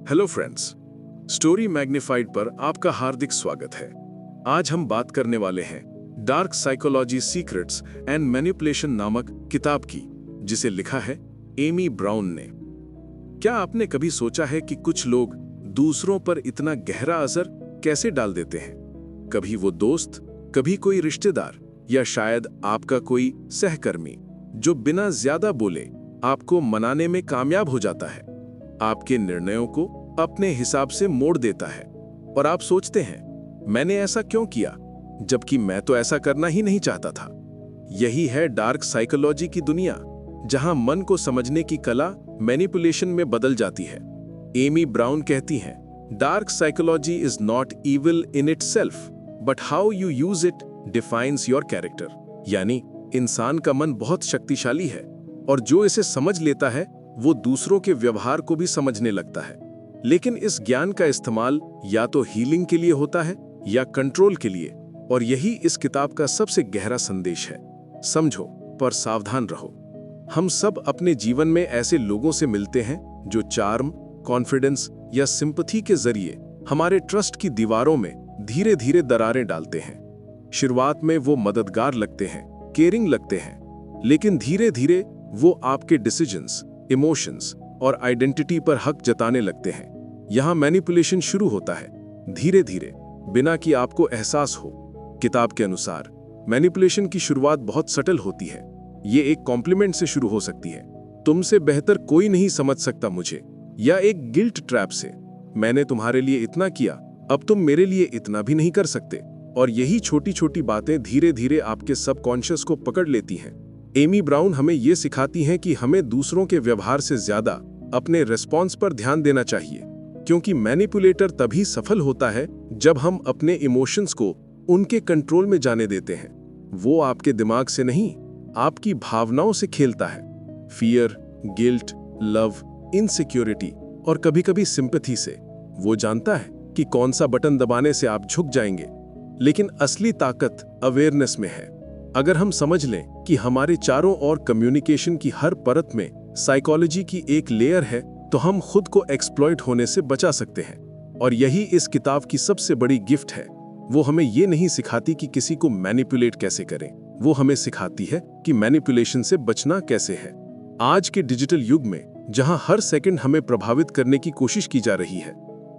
Hello friends, story magnified पर आपका हार्दिक स्वागत है। आज हम बात करने वाले हैं dark psychology secrets and manipulation नामक किताब की, जिसे लिखा है एमी ब्राउन ने। क्या आपने कभी सोचा है कि कुछ लोग दूसरों पर इतना गहरा असर कैसे डाल देते हैं? कभी वो दोस्त, कभी कोई रिश्तेदार, या शायद आपका कोई सहकर्मी जो बिना ज्यादा बोले आपको मनाने में कामयाब हो जाता है, आपके निर्णयों को अपने हिसाब से मोड़ देता है और आप सोचते हैं मैंने ऐसा क्यों किया, जबकि मैं तो ऐसा करना ही नहीं चाहता था। यही है डार्क साइकोलॉजी की दुनिया, जहां मन को समझने की कला मैनिपुलेशन में बदल जाती है। एमी ब्राउन कहती हैं, dark psychology is not evil in itself, but how you use it defines your character. यानी इंसान का मन बहुत शक्तिशाली है और जो इसे समझ लेता है वो दूसरों के व्यवहार को भी समझने लगता है। लेकिन इस ज्ञान का इस्तेमाल या तो हीलिंग के लिए होता है या कंट्रोल के लिए, और यही इस किताब का सबसे गहरा संदेश है। समझो पर सावधान रहो। हम सब अपने जीवन में ऐसे लोगों से मिलते हैं जो चार्म, कॉन्फिडेंस या सिंपैथी के जरिए हमारे ट्रस्ट की दीवारों में धीरे धीरे दरारें डालते हैं। शुरुआत में वो मददगार लगते हैं, केयरिंग लगते हैं, लेकिन धीरे धीरे वो आपके डिसीजंस, इमोशंस और आइडेंटिटी पर हक जताने लगते हैं। यहां मैनिपुलेशन शुरू होता है, धीरे धीरे, बिना कि आपको एहसास हो। किताब के अनुसार मैनिपुलेशन की शुरुआत बहुत सटल होती है। ये एक कॉम्प्लीमेंट से शुरू हो सकती है, तुमसे बेहतर कोई नहीं समझ सकता मुझे, या एक गिल्ट ट्रैप से, मैंने तुम्हारे लिए इतना किया, अब तुम मेरे लिए इतना भी नहीं कर सकते। और यही छोटी छोटी बातें धीरे धीरे आपके सबकॉन्शियस को पकड़ लेती हैं। एमी ब्राउन हमें ये सिखाती हैं कि हमें दूसरों के व्यवहार से ज्यादा अपने रिस्पॉन्स पर ध्यान देना चाहिए, क्योंकि मैनिपुलेटर तभी सफल होता है जब हम अपने इमोशंस को उनके कंट्रोल में जाने देते हैं। वो आपके दिमाग से नहीं, आपकी भावनाओं से खेलता है। फियर, गिल्ट, लव, इनसिक्योरिटी और कभी-कभी सिंपैथी से। वो जानता है कि कौन सा बटन दबाने से आप झुक जाएंगे, लेकिन असली ताकत अवेयरनेस में है। अगर हम समझ लें कि हमारे चारों ओर कम्युनिकेशन की हर परत में साइकोलॉजी की एक लेयर है, तो हम खुद को एक्सप्लॉइट होने से बचा सकते हैं। और यही इस किताब की सबसे बड़ी गिफ्ट है। वो हमें ये नहीं सिखाती कि किसी को मैनिपुलेट कैसे करें, वो हमें सिखाती है कि मैनिपुलेशन से बचना कैसे है। आज के डिजिटल युग में, जहां हर सेकंड हमें प्रभावित करने की कोशिश की जा रही है,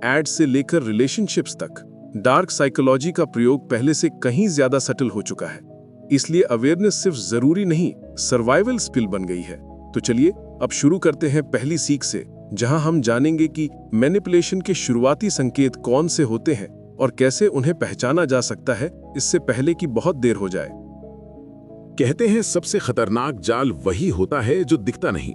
एड्स से लेकर रिलेशनशिप्स तक, डार्क साइकोलॉजी का प्रयोग पहले से कहीं ज्यादा सटल हो चुका है। इसलिए अवेयरनेस सिर्फ जरूरी नहीं, सर्वाइवल स्किल बन गई है। तो चलिए अब शुरू करते हैं पहली सीख से, जहां हम जानेंगे कि मैनिपुलेशन के शुरुआती संकेत कौन से होते हैं और कैसे उन्हें पहचाना जा सकता है, इससे पहले कि बहुत देर हो जाए। कहते हैं सबसे खतरनाक जाल वही होता है जो दिखता नहीं।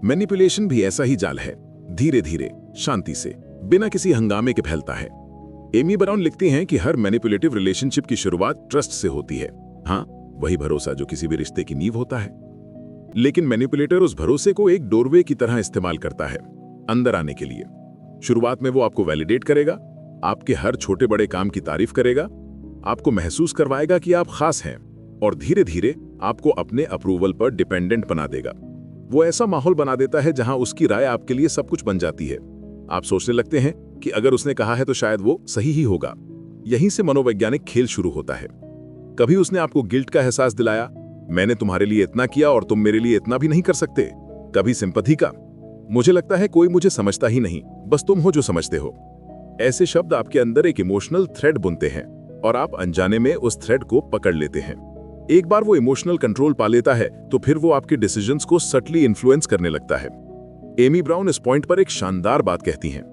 मैनिपुलेशन भी ऐसा ही जाल है, धीरे धीरे, शांति से, बिना किसी हंगामे के फैलता है। एमी ब्राउन लिखती हैं कि हर मैनिपुलेटिव रिलेशनशिप की शुरुआत ट्रस्ट से होती है। हाँ, वही भरोसा जो किसी भी रिश्ते की नींव होता है। लेकिन मैनिपुलेटर उस भरोसे को एक डोरवे की तरह इस्तेमाल करता है, अंदर आने के लिए। शुरुआत में वो आपको वैलिडेट करेगा, आपके हर छोटे बड़े काम की तारीफ करेगा, आपको महसूस करवाएगा कि आप खास हैं, और धीरे धीरे आपको अपने अप्रूवल पर डिपेंडेंट बना देगा। वो ऐसा माहौल बना देता है जहां उसकी राय आपके लिए सब कुछ बन जाती है। आप सोचने लगते हैं कि अगर उसने कहा है तो शायद वो सही ही होगा। यहीं से मनोवैज्ञानिक खेल शुरू होता है। कभी उसने आपको गिल्ट का एहसास दिलाया, मैंने तुम्हारे लिए इतना किया और तुम मेरे लिए इतना भी नहीं कर सकते। कभी सिंपैथी का, मुझे लगता है कोई मुझे समझता ही नहीं, बस तुम हो जो समझते हो। ऐसे शब्द आपके अंदर एक इमोशनल थ्रेड बुनते हैं और आप अनजाने में उस थ्रेड को पकड़ लेते हैं। एक बार वो इमोशनल कंट्रोल पा लेता है तो फिर वो आपके डिसीजंस को सटली इन्फ्लुएंस करने लगता है। एमी ब्राउन इस पॉइंट पर एक शानदार बात कहती हैं,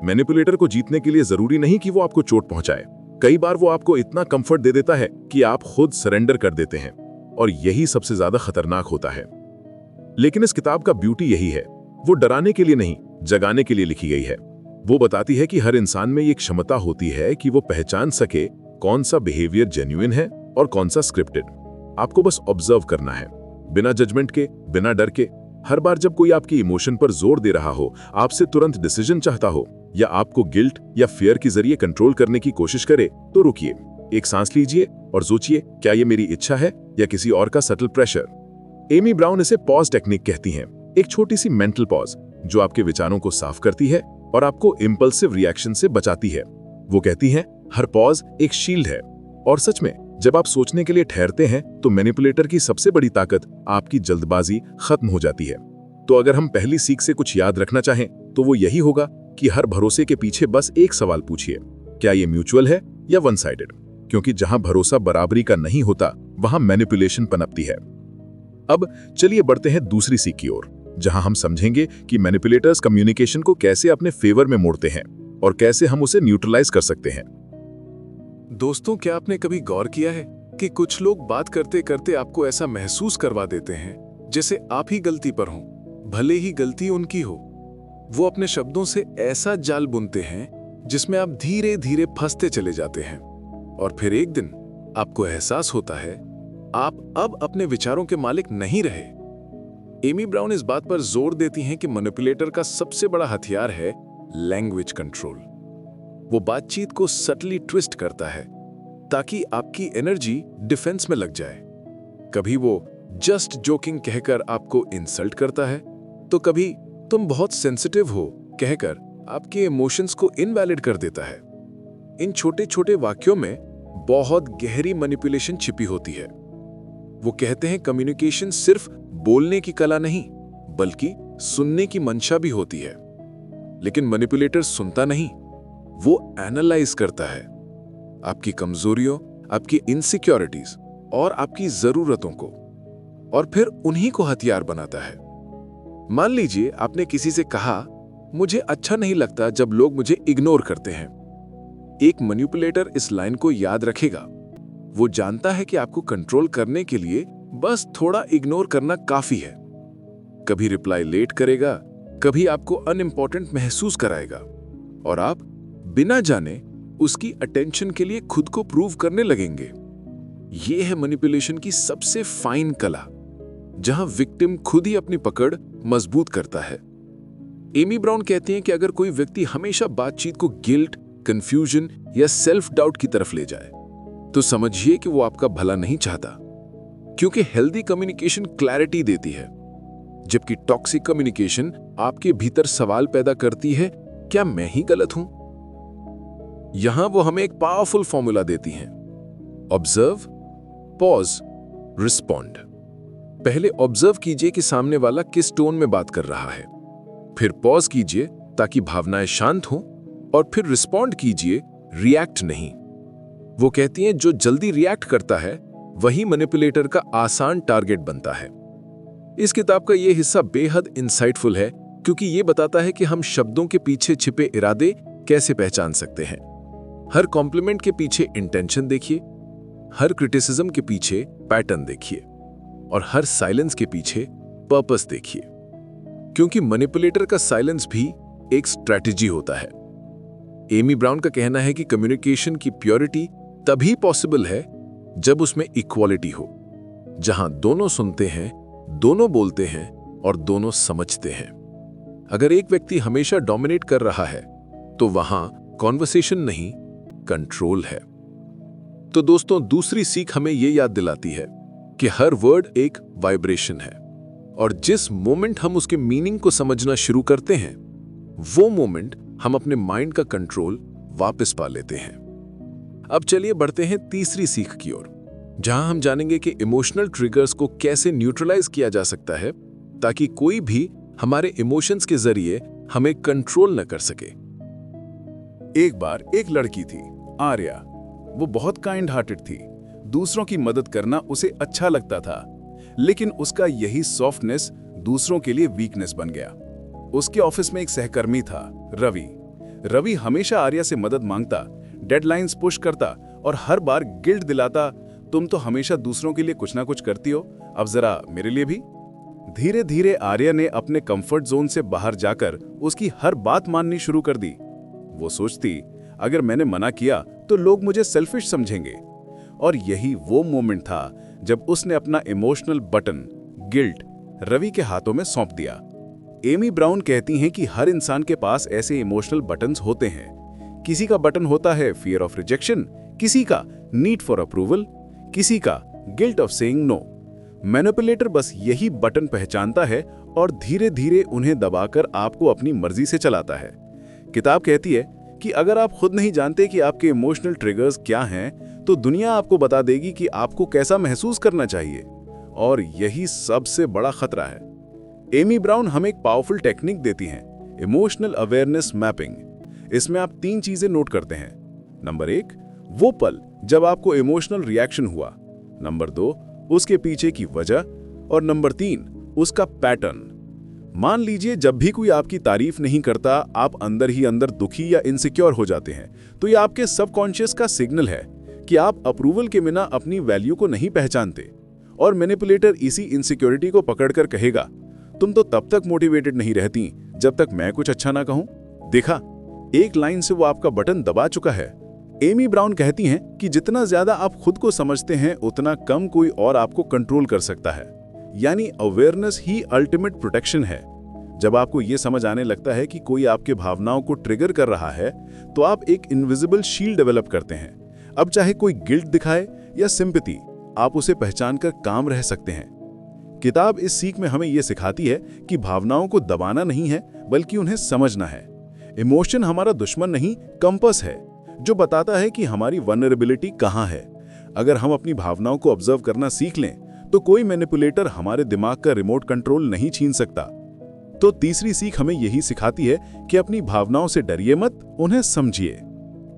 मैनिपुलेटर को जीतने के लिए जरूरी नहीं कि वो आपको चोट पहुंचाए। कई बार वो आपको इतना कंफर्ट दे देता है कि आप खुद सरेंडर कर देते हैं, और यही सबसे ज्यादा खतरनाक होता है। लेकिन इस किताब का ब्यूटी यही है, वो डराने के लिए नहीं, जगाने के लिए लिखी गई है। वो बताती है कि हर इंसान में ये क्षमता होती है कि वो पहचान सके कौन सा बिहेवियर जेन्युइन है और कौन सा स्क्रिप्टेड। आपको बस ऑब्जर्व करना है, बिना जजमेंट के, बिना डर के। हर बार जब कोई आपकी इमोशन पर जोर दे रहा हो, आपसे तुरंत डिसीजन चाहता हो, या आपको गिल्ट या फियर के जरिए कंट्रोल करने की कोशिश करे, तो रुकिए, एक सांस लीजिए और सोचिए, क्या ये मेरी इच्छा है या किसी और का सटल प्रेशर। एमी ब्राउन इसे पॉज टेक्निक कहती हैं, एक छोटी सी मेंटल पॉज जो आपके विचारों को साफ करती है और आपको इम्पल्सिव रिएक्शन से बचाती है। वो कहती है हर पॉज एक शील्ड है। और सच में जब आप सोचने के लिए ठहरते हैं तो मैनिपुलेटर की सबसे बड़ी ताकत आपकी जल्दबाजी खत्म हो जाती है। तो अगर हम पहली सीख से कुछ याद रखना चाहें तो वो यही होगा कि हर भरोसे के पीछे बस एक सवाल पूछिए, क्या ये म्यूचुअल है या वन साइडेड? क्योंकि जहां भरोसा बराबरी का नहीं होता वहां मैनिपुलेशन पनपती है। अब चलिए बढ़ते हैं दूसरी सीख की ओर, जहां हम समझेंगे कि मैनिपुलेटर्स कम्युनिकेशन को कैसे अपने फेवर में मोड़ते हैं और कैसे हम उसे न्यूट्रलाइज कर सकते हैं। दोस्तों, क्या आपने कभी गौर किया है कि कुछ लोग बात करते करते आपको ऐसा महसूस करवा देते हैं जैसे आप ही गलती पर हों, भले ही गलती उनकी हो। वो अपने शब्दों से ऐसा जाल बुनते हैं जिसमें आप धीरे धीरे फंसते चले जाते हैं और फिर एक दिन आपको एहसास होता है आप अब अपने विचारों के मालिक नहीं रहे। एमी ब्राउन इस बात पर जोर देती हैं कि मैनिपुलेटर का सबसे बड़ा हथियार है लैंग्वेज कंट्रोल। वो बातचीत को सटली ट्विस्ट करता है ताकि आपकी एनर्जी डिफेंस में लग जाए। कभी वो जस्ट जोकिंग कहकर आपको इंसल्ट करता है, तो कभी तुम बहुत सेंसिटिव हो कहकर आपके इमोशंस को इनवैलिड कर देता है। इन छोटे छोटे वाक्यों में बहुत गहरी मैनिपुलेशन छिपी होती है। वो कहते हैं कम्युनिकेशन सिर्फ बोलने की कला नहीं बल्कि सुनने की मंशा भी होती है। लेकिन मैनिपुलेटर सुनता नहीं, वो एनालाइज करता है आपकी कमजोरियों, आपकी इनसिक्योरिटीज और आपकी जरूरतों को, और फिर उन्हीं को हथियार बनाता है। मान लीजिए आपने किसी से कहा, मुझे अच्छा नहीं लगता जब लोग मुझे इग्नोर करते हैं। एक मैनिपुलेटर इस लाइन को याद रखेगा। वो जानता है कि आपको कंट्रोल करने के लिए बस थोड़ा इग्नोर करना काफी है। कभी रिप्लाई लेट करेगा, कभी आपको अनइम्पॉर्टेंट महसूस कराएगा और आप बिना जाने उसकी अटेंशन के लिए खुद को प्रूव करने लगेंगे। यह है मैनिपुलेशन की सबसे फाइन कला, जहां विक्टिम खुद ही अपनी पकड़ मजबूत करता है। एमी ब्राउन कहती हैं कि अगर कोई व्यक्ति हमेशा बातचीत को गिल्ट, कंफ्यूजन या सेल्फ डाउट की तरफ ले जाए, तो समझिए कि वो आपका भला नहीं चाहता, क्योंकि हेल्दी कम्युनिकेशन क्लैरिटी देती है, जबकि टॉक्सिक कम्युनिकेशन आपके भीतर सवाल पैदा करती है, क्या मैं ही गलत हूं? यहां वो हमें एक पावरफुल फॉर्मूला देती हैं, ऑब्जर्व, पॉज, रिस्पॉन्ड। पहले ऑब्जर्व कीजिए कि सामने वाला किस टोन में बात कर रहा है, फिर पॉज कीजिए ताकि भावनाएं शांत हों, और फिर रिस्पॉन्ड कीजिए, रिएक्ट नहीं। वो कहती हैं जो जल्दी रिएक्ट करता है वही मैनिपुलेटर का आसान टारगेट बनता है। इस किताब का यह हिस्सा बेहद इंसाइटफुल है क्योंकि यह बताता है कि हम शब्दों के पीछे छिपे इरादे कैसे पहचान सकते हैं। हर कॉम्प्लीमेंट के पीछे इंटेंशन देखिए, हर क्रिटिसिज्म के पीछे पैटर्न देखिए, और हर साइलेंस के पीछे पर्पस देखिए, क्योंकि मैनिपुलेटर का साइलेंस भी एक स्ट्रैटेजी होता है। एमी ब्राउन का कहना है कि कम्युनिकेशन की प्योरिटी तभी पॉसिबल है जब उसमें इक्वालिटी हो, जहां दोनों सुनते हैं, दोनों बोलते हैं और दोनों समझते हैं। अगर एक व्यक्ति हमेशा डोमिनेट कर रहा है तो वहां कॉन्वर्सेशन नहीं, कंट्रोल है। तो दोस्तों, दूसरी सीख हमें यह याद दिलाती है कि हर वर्ड एक वाइब्रेशन है, और जिस मोमेंट हम उसके मीनिंग को समझना शुरू करते हैं, वो मोमेंट हम अपने माइंड का कंट्रोल वापस पा लेते हैं। अब चलिए बढ़ते हैं तीसरी सीख की ओर, जहां हम जानेंगे कि इमोशनल ट्रिगर्स को कैसे न्यूट्रलाइज किया जा सकता है ताकि कोई भी हमारे इमोशंस के जरिए हमें कंट्रोल न कर सके। एक बार एक लड़की थी, आर्या। वो बहुत काइंड हार्टेड थी, दूसरों की मदद करना उसे अच्छा लगता था, लेकिन उसका यही सॉफ्टनेस दूसरों के लिए वीकनेस बन गया। उसके ऑफिस में एक सहकर्मी था, रवि। रवि हमेशा आर्या से मदद मांगता, डेडलाइंस पुश करता और हर बार गिल्ट दिलाता, तुम तो हमेशा दूसरों के लिए कुछ ना कुछ करती हो, अब जरा मेरे लिए भी। धीरे धीरे आर्या ने अपने कंफर्ट जोन से बाहर जाकर उसकी हर बात माननी शुरू कर दी। वो सोचती, अगर मैंने मना किया तो लोग मुझे सेल्फिश समझेंगे। और यही वो मोमेंट था जब उसने अपना इमोशनल बटन, गिल्ट, रवि के हाथों में सौंप दिया। एमी ब्राउन कहती हैं कि हर इंसान के पास ऐसे इमोशनल बटन्स होते हैं। किसी का बटन होता है फियर ऑफ रिजेक्शन, किसी का नीड फॉर अप्रूवल, किसी का guilt of saying no. Manipulator बस यही बटन पहचानता है और धीरे धीरे उन्हें दबाकर आपको अपनी मर्जी से चलाता है। किताब कहती है कि अगर आप खुद नहीं जानते कि आपके इमोशनल ट्रिगर्स क्या हैं, तो दुनिया आपको बता देगी कि आपको कैसा महसूस करना चाहिए। और यही सबसे बड़ा खतरा है। एमी ब्राउन हमें एक पावरफुल टेक्निक देती हैं, इमोशनल अवेयरनेस मैपिंग। इसमें आप 3 चीजें नोट करते हैं। नंबर 1, वो पल जब आपको इमोशनल रिएक्शन हुआ। नंबर 2, उसके पीछे की वजह। और नंबर 3, उसका पैटर्न। मान लीजिए जब भी कोई आपकी तारीफ नहीं करता, आप अंदर ही अंदर दुखी या इनसिक्योर हो जाते हैं, तो ये आपके सबकॉन्शियस का सिग्नल है कि आप अप्रूवल के बिना अपनी वैल्यू को नहीं पहचानते। और मैनिपुलेटर इसी इनसिक्योरिटी को पकड़कर कहेगा, तुम तो तब तक मोटिवेटेड नहीं रहती जब तक मैं कुछ अच्छा ना कहूं। देखा, एक लाइन से वो आपका बटन दबा चुका है। एमी ब्राउन कहती हैं कि जितना ज्यादा आप खुद को समझते हैं, उतना कम कोई और आपको कंट्रोल कर सकता है। यानी अवेयरनेस ही अल्टीमेट प्रोटेक्शन है। जब आपको यह समझ आने लगता है कि कोई आपके भावनाओं को ट्रिगर कर रहा है, तो आप एक इनविजिबल शील्ड डेवलप करते हैं। अब चाहे कोई गिल्ट दिखाए या सिंपैथी, आप उसे पहचान कर काम रह सकते हैं। किताब इस सीख में हमें यह सिखाती है कि भावनाओं को दबाना नहीं है, बल्कि उन्हें समझना है। इमोशन हमारा दुश्मन नहीं, कंपास है, जो बताता है कि हमारी वल्नरेबिलिटी कहां है। अगर हम अपनी भावनाओं को ऑब्जर्व करना सीख लें, तो कोई मैनिपुलेटर हमारे दिमाग का रिमोट कंट्रोल नहीं छीन सकता। तो तीसरी सीख हमें यही सिखाती है कि अपनी भावनाओं से डरिए मत, उन्हें समझिए।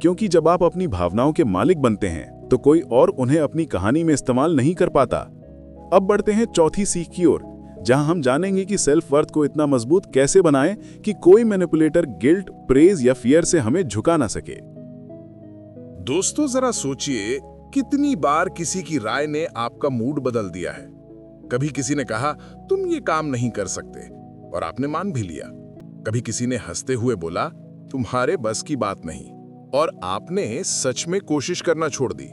क्योंकि जब आप अपनी भावनाओं के मालिक बनते हैं, तो कोई और उन्हें अपनी कहानी में इस्तेमाल नहीं कर पाता। अब बढ़ते हैं चौथी सीख की ओर, जहां हम जानेंगे कि सेल्फ वर्थ को इतना मजबूत कैसे बनाएं कि कोई मैनिपुलेटर गिल्ट, प्रेज या फियर से हमें झुका ना सके। दोस्तों, जरा सोचिए, कितनी बार किसी की राय ने आपका मूड बदल दिया है। कभी किसी ने कहा तुम ये काम नहीं कर सकते, और आपने मान भी लिया। कभी किसी ने हंसते हुए बोला तुम्हारे बस की बात नहीं, और आपने सच में कोशिश करना छोड़ दी।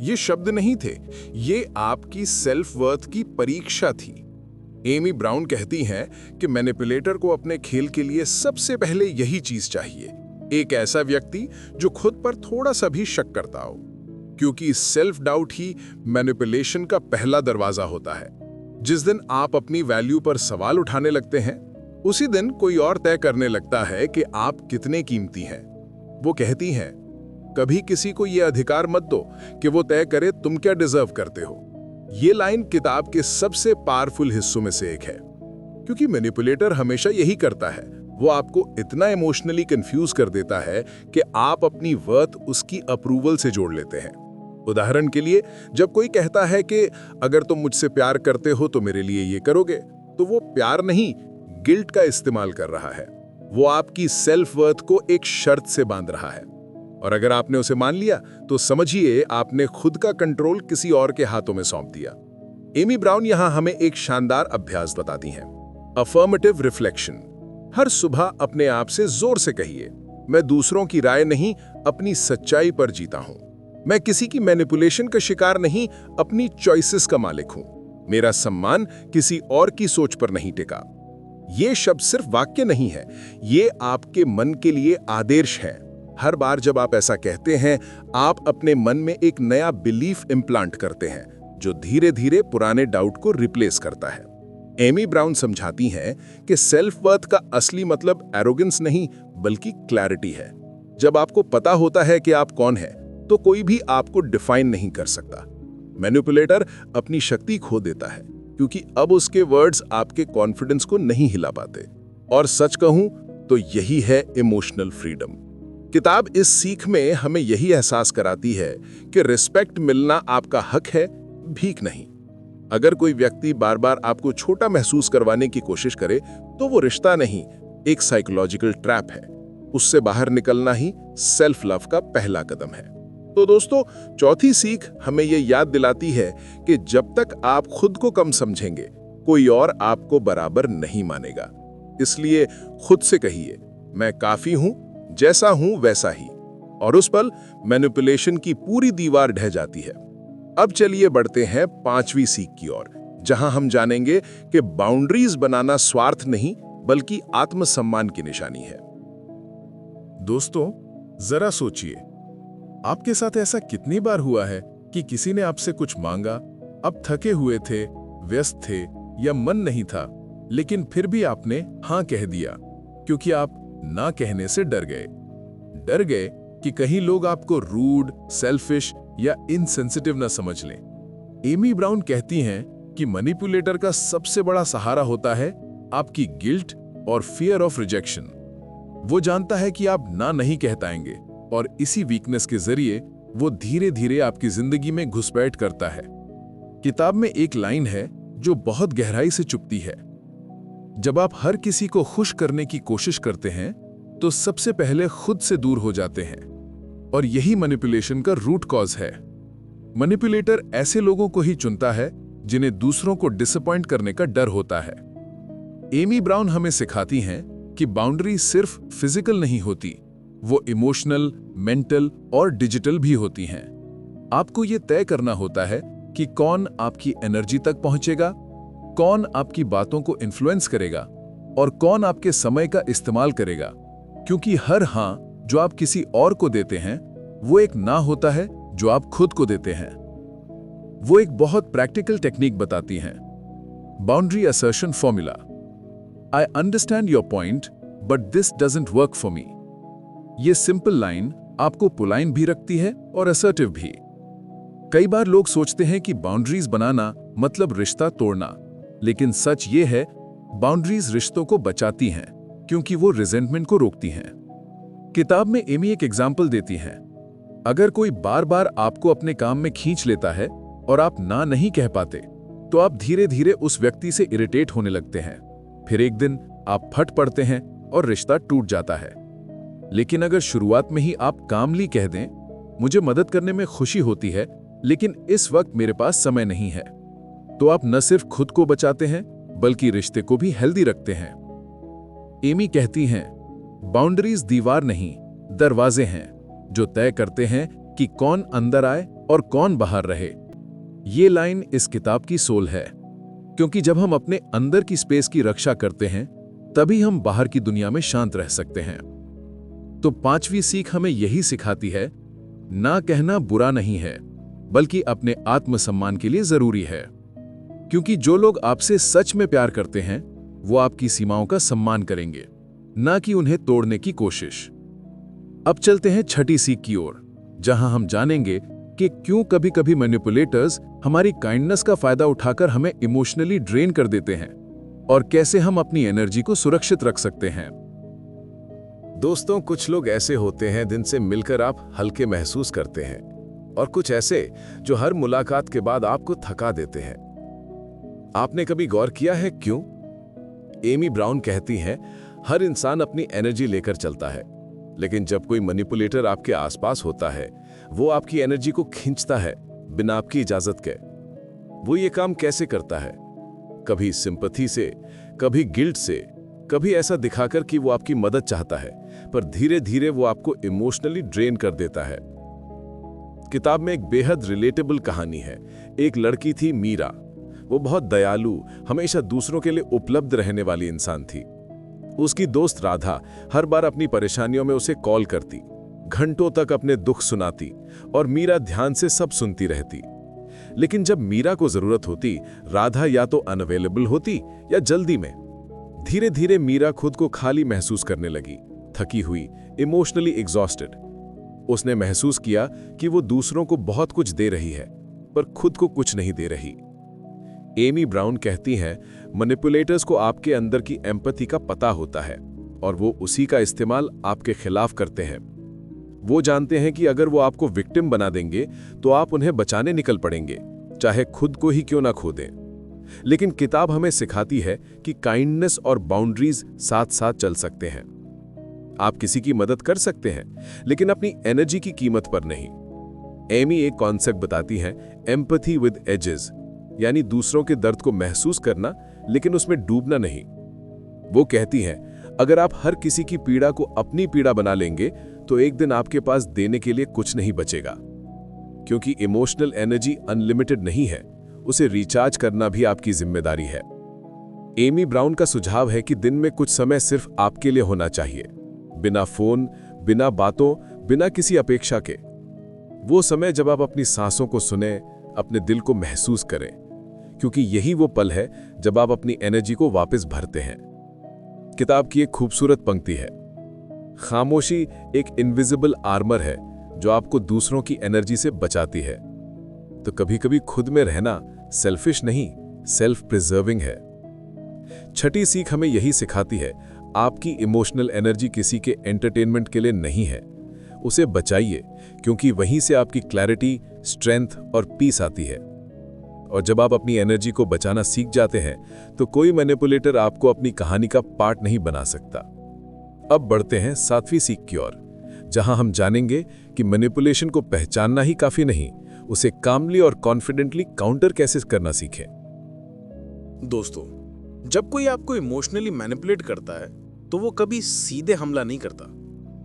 ये शब्द नहीं थे, ये आपकी सेल्फ वर्थ की परीक्षा थी। एमी ब्राउन कहती हैं कि मैनिपुलेटर को अपने खेल के लिए सबसे पहले यही चीज चाहिए, एक ऐसा व्यक्ति जो खुद पर थोड़ा सा भी शक करता हो, क्योंकि सेल्फ डाउट ही मैनिपुलेशन का पहला दरवाजा होता है। जिस दिन आप अपनी वैल्यू पर सवाल उठाने लगते हैं, उसी दिन कोई और तय करने लगता है कि आप कितने कीमती हैं। वो कहती हैं, कभी किसी को यह अधिकार मत दो कि वो तय करे तुम क्या डिजर्व करते हो। ये लाइन किताब के सबसे पावरफुल हिस्सों में से एक है, क्योंकि मैनिपुलेटर हमेशा यही करता है। वो आपको इतना इमोशनली कंफ्यूज कर देता है कि आप अपनी वर्थ उसकी अप्रूवल से जोड़ लेते हैं। उदाहरण के लिए, जब कोई कहता है कि अगर तुम मुझसे प्यार करते हो तो मेरे लिए ये करोगे, तो वो प्यार नहीं, गिल्ट का इस्तेमाल कर रहा है। वो आपकी सेल्फ वर्थ को एक शर्त से बांध रहा है, और अगर आपने उसे मान लिया तो समझिए आपने खुद का कंट्रोल किसी और के हाथों में सौंप दिया। एमी ब्राउन यहां हमें एक शानदार अभ्यास बताती हैं, अफर्मेटिव रिफ्लेक्शन। हर सुबह अपने आप से जोर से कहिए, मैं दूसरों की राय नहीं, अपनी सच्चाई पर जीता हूं। मैं किसी की मैनिपुलेशन का शिकार नहीं, अपनी चॉइसेस का मालिक हूं। मेरा सम्मान किसी और की सोच पर नहीं टिका। ये शब्द सिर्फ वाक्य नहीं है, ये आपके मन के लिए आदेश है। हर बार जब आप ऐसा कहते हैं, आप अपने मन में एक नया बिलीफ इम्प्लांट करते हैं, जो धीरे धीरे पुराने डाउट को रिप्लेस करता है। एमी ब्राउन समझाती हैं कि सेल्फ वर्थ का असली मतलब एरोगेंस नहीं, बल्कि क्लैरिटी है। जब आपको पता होता है कि आप कौन हैं, तो कोई भी आपको डिफाइन नहीं कर सकता। मैनिपुलेटर अपनी शक्ति खो देता है, क्योंकि अब उसके वर्ड्स आपके कॉन्फिडेंस को नहीं हिला पाते। और सच कहूं तो यही है इमोशनल फ्रीडम। किताब इस सीख में हमें यही एहसास कराती है कि रिस्पेक्ट मिलना आपका हक है, भीख नहीं। अगर कोई व्यक्ति बार बार आपको छोटा महसूस करवाने की कोशिश करे, तो वो रिश्ता नहीं, एक साइकोलॉजिकल ट्रैप है। उससे बाहर निकलना ही सेल्फ लव का पहला कदम है। तो दोस्तों, चौथी सीख हमें यह याद दिलाती है कि जब तक आप खुद को कम समझेंगे, कोई और आपको बराबर नहीं मानेगा। इसलिए खुद से कहिए, मैं काफी हूं, जैसा हूं वैसा ही। और उस पल मैनिपुलेशन की पूरी दीवार ढह जाती है। अब चलिए बढ़ते हैं 5वीं सीख की ओर, जहां हम जानेंगे कि बाउंड्रीज बनाना स्वार्थ नहीं, बल्कि आत्मसम्मान की निशानी है। दोस्तों, जरा सोचिए, आपके साथ ऐसा कितनी बार हुआ है कि किसी ने आपसे कुछ मांगा, अब थके हुए थे, व्यस्त थे या मन नहीं था, लेकिन फिर भी आपने हां कह दिया, क्योंकि आप ना कहने से डर गए। डर गए कि कहीं लोग आपको रूड, सेल्फिश या इनसेंसिटिव ना समझ लें। एमी ब्राउन कहती हैं कि मैनिपुलेटर का सबसे बड़ा सहारा होता है आपकी गिल्ट और फियर ऑफ रिजेक्शन। वो जानता है कि आप ना नहीं कह पाएंगे और इसी वीकनेस के जरिए वो धीरे धीरे आपकी जिंदगी में घुसपैठ करता है। किताब में एक लाइन है जो बहुत गहराई से चुभती है। जब आप हर किसी को खुश करने की कोशिश करते हैं तो सबसे पहले खुद से दूर हो जाते हैं, और यही मैनिपुलेशन का रूट कॉज है। मैनिपुलेटर ऐसे लोगों को ही चुनता है जिन्हें दूसरों को डिसअपॉइंट करने का डर होता है। एमी ब्राउन हमें सिखाती हैं कि बाउंड्री सिर्फ फिजिकल नहीं होती, वो इमोशनल, मेंटल और डिजिटल भी होती हैं। आपको ये तय करना होता है कि कौन आपकी एनर्जी तक पहुंचेगा, कौन आपकी बातों को इन्फ्लुएंस करेगा और कौन आपके समय का इस्तेमाल करेगा, क्योंकि हर हां जो आप किसी और को देते हैं वो एक ना होता है जो आप खुद को देते हैं। वो एक बहुत प्रैक्टिकल टेक्निक बताती हैं, boundary assertion formula. I understand your point but this doesn't work for me. ये सिंपल लाइन आपको पुलाइन भी रखती है और असर्टिव भी। कई बार लोग सोचते हैं कि बाउंड्रीज बनाना मतलब रिश्ता तोड़ना, लेकिन सच ये है बाउंड्रीज रिश्तों को बचाती हैं क्योंकि वो रिजेंटमेंट को रोकती हैं। किताब में एमी एक एग्जाम्पल देती हैं। अगर कोई बार बार आपको अपने काम में खींच लेता है और आप ना नहीं कह पाते तो आप धीरे धीरे उस व्यक्ति से इरिटेट होने लगते हैं। फिर एक दिन आप फट पड़ते हैं और रिश्ता टूट जाता है। लेकिन अगर शुरुआत में ही आप कामली कह दें, मुझे मदद करने में खुशी होती है लेकिन इस वक्त मेरे पास समय नहीं है, तो आप न सिर्फ खुद को बचाते हैं बल्कि रिश्ते को भी हेल्दी रखते हैं। एमी कहती हैं, बाउंड्रीज दीवार नहीं, दरवाजे हैं जो तय करते हैं कि कौन अंदर आए और कौन बाहर रहे। ये लाइन इस किताब की सोल है, क्योंकि जब हम अपने अंदर की स्पेस की रक्षा करते हैं तभी हम बाहर की दुनिया में शांत रह सकते हैं। तो पांचवी सीख हमें यही सिखाती है, ना कहना बुरा नहीं है बल्कि अपने आत्मसम्मान के लिए जरूरी है, क्योंकि जो लोग आपसे सच में प्यार करते हैं वो आपकी सीमाओं का सम्मान करेंगे, ना कि उन्हें तोड़ने की कोशिश। अब चलते हैं छठी सीख की ओर, जहां हम जानेंगे कि क्यों कभी कभी मैनिपुलेटर्स हमारी काइंडनेस का फायदा उठाकर हमें इमोशनली ड्रेन कर देते हैं और कैसे हम अपनी एनर्जी को सुरक्षित रख सकते हैं। दोस्तों, कुछ लोग ऐसे होते हैं जिनसे मिलकर आप हल्के महसूस करते हैं, और कुछ ऐसे जो हर मुलाकात के बाद आपको थका देते हैं। आपने कभी गौर किया है क्यों? एमी ब्राउन कहती हैं, हर इंसान अपनी एनर्जी लेकर चलता है, लेकिन जब कोई मैनिपुलेटर आपके आसपास होता है वो आपकी एनर्जी को खींचता है बिना आपकी इजाजत के। वो ये काम कैसे करता है? कभी सिंपैथी से, कभी गिल्ट से, कभी ऐसा दिखाकर कि वो आपकी मदद चाहता है, पर धीरे धीरे वो आपको इमोशनली ड्रेन कर देता है। किताब में एक बेहद रिलेटेबल कहानी है। एक लड़की थी मीरा। वो बहुत दयालु, हमेशा दूसरों के लिए उपलब्ध रहने वाली इंसान थी। उसकी दोस्त राधा हर बार अपनी परेशानियों में उसे कॉल करती, घंटों तक अपने दुख सुनाती और मीरा ध्यान से सब सुनती रहती। लेकिन जब मीरा को जरूरत होती, राधा या तो अनअवेलेबल होती या जल्दी में। धीरे धीरे मीरा खुद को खाली महसूस करने लगी, थकी हुई, इमोशनली एग्जॉस्टेड। उसने महसूस किया कि वो दूसरों को बहुत कुछ दे रही है पर खुद को कुछ नहीं दे रही। एमी ब्राउन कहती हैं, मैनिपुलेटर्स को आपके अंदर की एम्पैथी का पता होता है और वो उसी का इस्तेमाल आपके खिलाफ करते हैं। वो जानते हैं कि अगर वो आपको विक्टिम बना देंगे तो आप उन्हें बचाने निकल पड़ेंगे, चाहे खुद को ही क्यों ना खो दें। लेकिन किताब हमें सिखाती है कि काइंडनेस और बाउंड्रीज साथ साथ चल सकते हैं। आप किसी की मदद कर सकते हैं, लेकिन अपनी एनर्जी की कीमत पर नहीं। एमी एक कॉन्सेप्ट बताती हैं, एम्पैथी विद एजेस, यानी दूसरों के दर्द को महसूस करना लेकिन उसमें डूबना नहीं। वो कहती हैं, अगर आप हर किसी की पीड़ा को अपनी पीड़ा बना लेंगे तो एक दिन आपके पास देने के लिए कुछ नहीं बचेगा, क्योंकि इमोशनल एनर्जी अनलिमिटेड नहीं है, उसे रिचार्ज करना भी आपकी जिम्मेदारी है। एमी ब्राउन का सुझाव है कि दिन में कुछ समय सिर्फ आपके लिए होना चाहिए, बिना फोन, बिना बातों, बिना किसी अपेक्षा के। वो समय जब आप अपनी सांसों को सुने, अपने दिल को महसूस करें, क्योंकि यही वो पल है जब आप अपनी एनर्जी को वापस भरते हैं। किताब की एक खूबसूरत पंक्ति है, खामोशी एक इनविजिबल आर्मर है जो आपको दूसरों की एनर्जी से बचाती है। तो कभी-कभी खुद में रहना सेल्फिश नहीं, सेल्फ प्रिजर्विंग है। छठी सीख हमें यही सिखाती है, आपकी इमोशनल एनर्जी किसी के एंटरटेनमेंट के लिए नहीं है। उसे बचाइए, क्योंकि वहीं से आपकी क्लैरिटी, स्ट्रेंथ और पीस आती है। और जब आप अपनी एनर्जी को बचाना सीख जाते हैं तो कोई मैनिपुलेटर आपको अपनी कहानी का पार्ट नहीं बना सकता। अब बढ़ते हैं 7वीं सीख की ओर, जहां हम जानेंगे कि मैनिपुलेशन को पहचानना ही काफी नहीं, उसे कामली और कॉन्फिडेंटली काउंटर कैसे करना सीखें। दोस्तों, जब कोई आपको इमोशनली मैनिपुलेट करता है तो वो कभी सीधे हमला नहीं करता।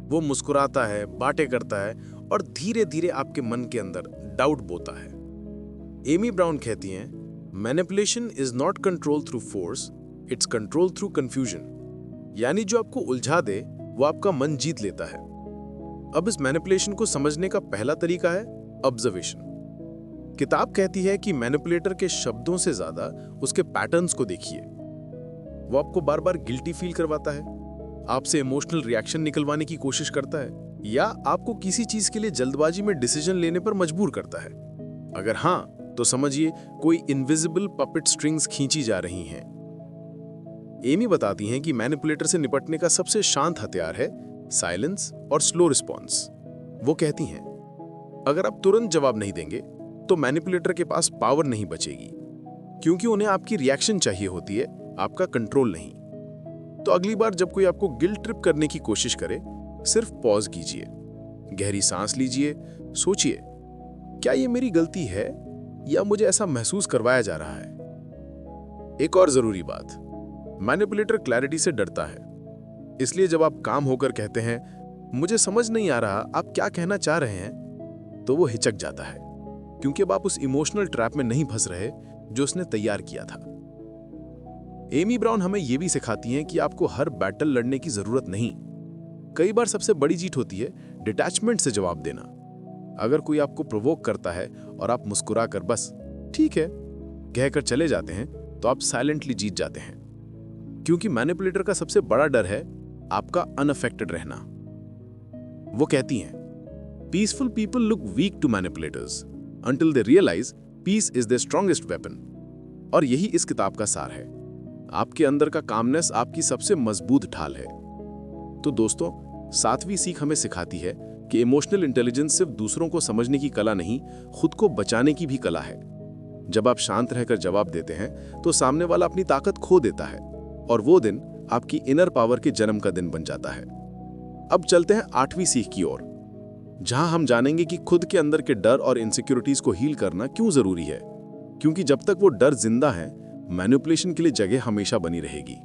वो मुस्कुराता है, बातें करता है और धीरे धीरे आपके मन के अंदर डाउट बोता है। एमी ब्राउन कहती हैं, manipulation is not control through force, it's control through confusion. यानी जो आपको उलझा दे वो आपका मन जीत लेता है। अब इस मैनिपुलेशन को समझने का पहला तरीका है ऑब्जर्वेशन। किताब कहती है कि मैनिपुलेटर के शब्दों से ज्यादा उसके पैटर्न्स को देखिए। वो आपको बार बार गिल्टी फील करवाता है, आपसे इमोशनल रिएक्शन निकलवाने की कोशिश करता है, या आपको किसी चीज के लिए जल्दबाजी में डिसीजन लेने पर मजबूर करता है। अगर हाँ, तो समझिए कोई इनविजिबल पपेट स्ट्रिंग्स खींची जा रही हैं। एमी बताती हैं कि मैनिपुलेटर से निपटने का सबसे शांत हथियार है साइलेंस और स्लो रिस्पॉन्स। वो कहती हैं, अगर आप तुरंत जवाब नहीं देंगे तो मैनिपुलेटर के पास पावर नहीं बचेगी, क्योंकि उन्हें आपकी रिएक्शन चाहिए होती है, आपका कंट्रोल नहीं। तो अगली बार जब कोई आपको गिल्ट ट्रिप करने की कोशिश करे, सिर्फ पॉज कीजिए, गहरी सांस लीजिए, सोचिए, क्या ये मेरी गलती है या मुझे ऐसा महसूस करवाया जा रहा है। एक और जरूरी बात, मैनिपुलेटर क्लैरिटी से डरता है, इसलिए जब आप काम होकर कहते हैं मुझे समझ नहीं आ रहा आप क्या कहना चाह रहे हैं, तो वो हिचक जाता है, क्योंकि अब आप उस इमोशनल ट्रैप में नहीं फंस रहे जो उसने तैयार किया था। एमी ब्राउन हमें यह भी सिखाती हैं कि आपको हर बैटल लड़ने की जरूरत नहीं। कई बार सबसे बड़ी जीत होती है डिटैचमेंट से जवाब देना। अगर कोई आपको प्रोवोक करता है और आप मुस्कुरा कर बस ठीक है कहकर चले जाते हैं, तो आप साइलेंटली जीत जाते हैं। क्योंकि मैनिपुलेटर का सबसे बड़ा डर है आपका अनअफेक्टेड रहना। वो कहती हैं, peaceful people look weak to manipulators until they realize peace is their strongest weapon। और यही इस किताब का सार है। आपके अंदर का कामनेस आपकी सबसे मजबूत ढाल है। तो दोस्तों, 7वीं सीख हमें सिखाती है कि इमोशनल इंटेलिजेंस सिर्फ दूसरों को समझने की कला नहीं, खुद को बचाने की भी कला है। जब आप शांत रहकर जवाब देते हैं तो सामने वाला अपनी ताकत खो देता है, और वो दिन आपकी इनर पावर के जन्म का दिन बन जाता है। अब चलते हैं 8वीं सीख की ओर, जहां हम जानेंगे कि खुद के अंदर के डर और इनसिक्योरिटीज को हील करना क्यों जरूरी है। क्योंकि जब तक वो डर जिंदा है, मैनिपुलेशन के लिए जगह हमेशा बनी रहेगी।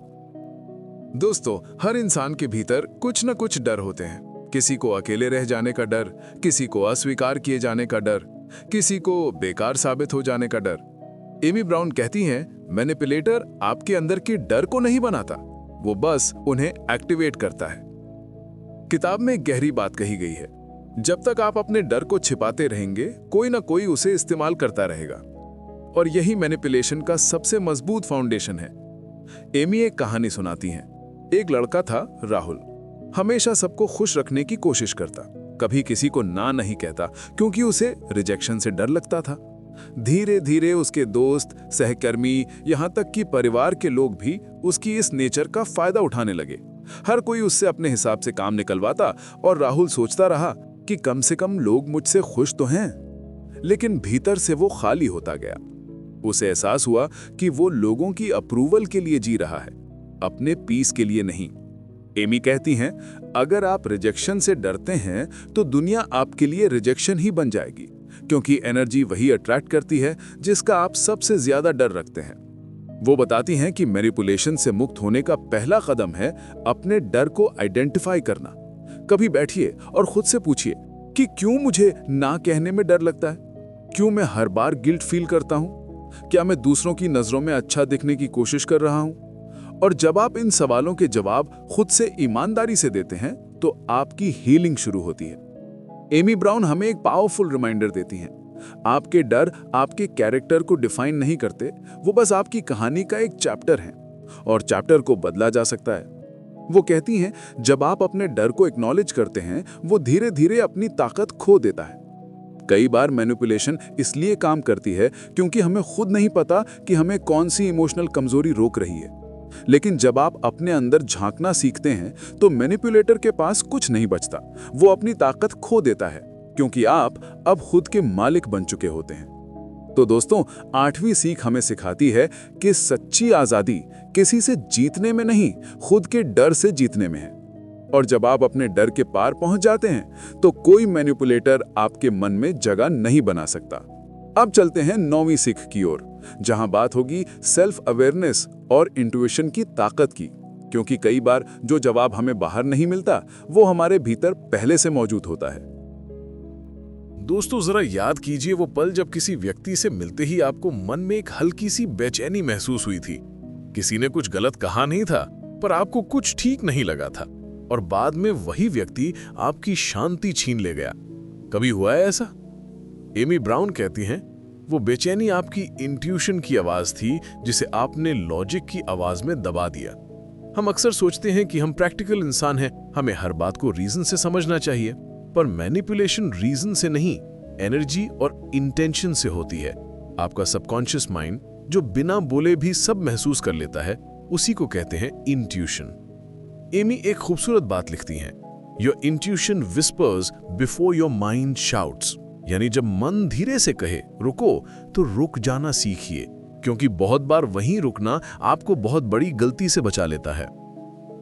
दोस्तों, हर इंसान के भीतर कुछ न कुछ डर होते हैं। किसी को अकेले रह जाने का डर, किसी को अस्वीकार किए जाने का डर, किसी को बेकार साबित हो जाने का डर। एमी ब्राउन कहती हैं, मैनिपुलेटर आपके अंदर के डर को नहीं बनाता, वो बस उन्हें एक्टिवेट करता है। किताब में एक गहरी बात कही गई है, जब तक आप अपने डर को छिपाते रहेंगे, कोई ना कोई उसे इस्तेमाल करता रहेगा। और यही मैनिपुलेशन का सबसे मजबूत फाउंडेशन है। एमी एक कहानी सुनाती हैं। एक लड़का था राहुल, हमेशा सबको खुश रखने की कोशिश करता, कभी किसी को ना नहीं कहता क्योंकि उसे रिजेक्शन से डर लगता था। धीरे धीरे उसके दोस्त, सहकर्मी, यहाँ तक कि परिवार के लोग भी उसकी इस नेचर का फायदा उठाने लगे। हर कोई उससे अपने हिसाब से काम निकलवाता और राहुल सोचता रहा कि कम से कम लोग मुझसे खुश तो हैं। लेकिन भीतर से वो खाली होता गया। उसे एहसास हुआ कि वो लोगों की अप्रूवल के लिए जी रहा है, अपने पीस के लिए नहीं। एमी कहती हैं, अगर आप रिजेक्शन से डरते हैं तो दुनिया आपके लिए रिजेक्शन ही बन जाएगी, क्योंकि एनर्जी वही अट्रैक्ट करती है जिसका आप सबसे ज्यादा डर रखते हैं। वो बताती हैं कि मैनिपुलेशन से मुक्त होने का पहला कदम है अपने डर को आइडेंटिफाई करना। कभी बैठिए और खुद से पूछिए कि क्यों मुझे ना कहने में डर लगता है? क्यों मैं हर बार गिल्ट फील करता हूं? क्या मैं दूसरों की नजरों में अच्छा दिखने की कोशिश कर रहा हूं? और जब आप इन सवालों के जवाब खुद से ईमानदारी से देते हैं तो आपकी हीलिंग शुरू होती है। एमी ब्राउन हमें एक पावरफुल रिमाइंडर देती हैं, आपके डर आपके कैरेक्टर को डिफाइन नहीं करते, वो बस आपकी कहानी का एक चैप्टर है और चैप्टर को बदला जा सकता है। वो कहती हैं, जब आप अपने डर को एक्नॉलेज करते हैं, वो धीरे धीरे अपनी ताकत खो देता है। कई बार मैनिपुलेशन इसलिए काम करती है क्योंकि हमें खुद नहीं पता कि हमें कौन सी इमोशनल कमजोरी रोक रही है। लेकिन जब आप अपने अंदर झांकना सीखते हैं तो मैनिपुलेटर के पास कुछ नहीं बचता। वो अपनी ताकत खो देता है क्योंकि आप अब खुद के मालिक बन चुके होते हैं। तो दोस्तों, 8वीं सीख हमें सिखाती है कि सच्ची आजादी किसी से जीतने में नहीं, खुद के डर से जीतने में है। और जब आप अपने डर के पार पहुंच जाते हैं तो कोई मैनिपुलेटर आपके मन में जगह नहीं बना सकता। अब चलते हैं 9वीं सीख की ओर, जहां बात होगी सेल्फ अवेयरनेस और इंट्यूशन की ताकत की। क्योंकि कई बार जो जवाब हमें बाहर नहीं मिलता, वो हमारे भीतर पहले से मौजूद होता है। दोस्तों, जरा याद कीजिए वो पल जब किसी व्यक्ति से मिलते ही आपको मन में एक हल्की सी बेचैनी महसूस हुई थी। किसी ने कुछ गलत कहा नहीं था, पर आपको कुछ ठीक नहीं लगा था, और बाद में वही व्यक्ति आपकी शांति छीन ले गया। कभी हुआ है ऐसा? एमी ब्राउन कहती हैं, वो बेचैनी आपकी इंट्यूशन की आवाज थी जिसे आपने लॉजिक की आवाज में दबा दिया। हम अक्सर सोचते हैं कि हम प्रैक्टिकल इंसान हैं, हमें हर बात को रीजन से समझना चाहिए, पर मैनिपुलेशन रीजन से नहीं, एनर्जी और इंटेंशन से होती है। आपका सबकॉन्शियस माइंड जो बिना बोले भी सब महसूस कर लेता है, उसी को कहते हैं इंट्यूशन। एमी एक खूबसूरत बात लिखती हैं, your intuition whispers before your mind shouts. यानी जब मन धीरे से कहे रुको, तो रुक जाना सीखिए, क्योंकि बहुत बार वहीं रुकना आपको बहुत बड़ी गलती से बचा लेता है।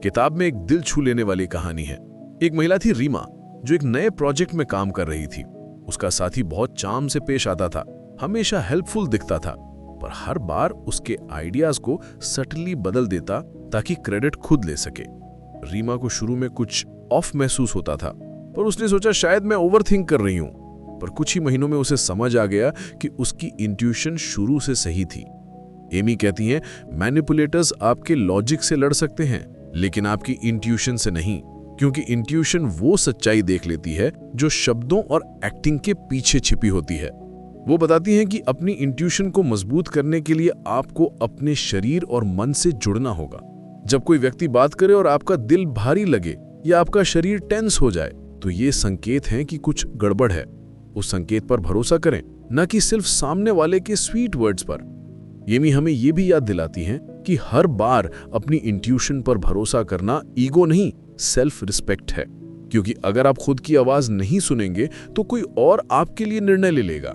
किताब में एक दिल छू लेने वाली कहानी है। एक महिला थी रीमा, जो एक नए प्रोजेक्ट में काम कर रही थी। उसका साथी बहुत चार्म से पेश आता था, हमेशा हेल्पफुल दिखता था, पर हर बार उसके आइडियाज को सटली बदल देता ताकि क्रेडिट खुद ले सके। रीमा को शुरू में कुछ ऑफ महसूस होता था, पर उसने सोचा शायद मैं ओवरथिंक कर रही हूं। पर कुछ ही महीनों में उसे समझ आ गया कि उसकी इंट्यूशन शुरू से सही थी। एमी कहती हैं, मैनिपुलेटर्स आपके लॉजिक से लड़ सकते हैं, लेकिन आपकी इंट्यूशन से नहीं, क्योंकि इंट्यूशन वो सच्चाई देख लेती है जो शब्दों और एक्टिंग के पीछे छिपी होती है। वो बताती हैं कि अपनी इंट्यूशन को मजबूत करने के लिए आपको अपने शरीर और मन से जुड़ना होगा। जब कोई व्यक्ति बात करे और आपका दिल भारी लगे या आपका शरीर टेंस हो जाए, तो ये संकेत हैं कि कुछ गड़बड़ है। उस संकेत पर भरोसा करें, न कि सिर्फ सामने वाले के स्वीट वर्ड्स पर। एमी हमें ये भी याद दिलाती हैं कि हर बार अपनी इंट्यूशन पर भरोसा करना ईगो नहीं, सेल्फ रिस्पेक्ट है। क्योंकि अगर आप खुद की आवाज नहीं सुनेंगे तो कोई और आपके लिए निर्णय ले लेगा।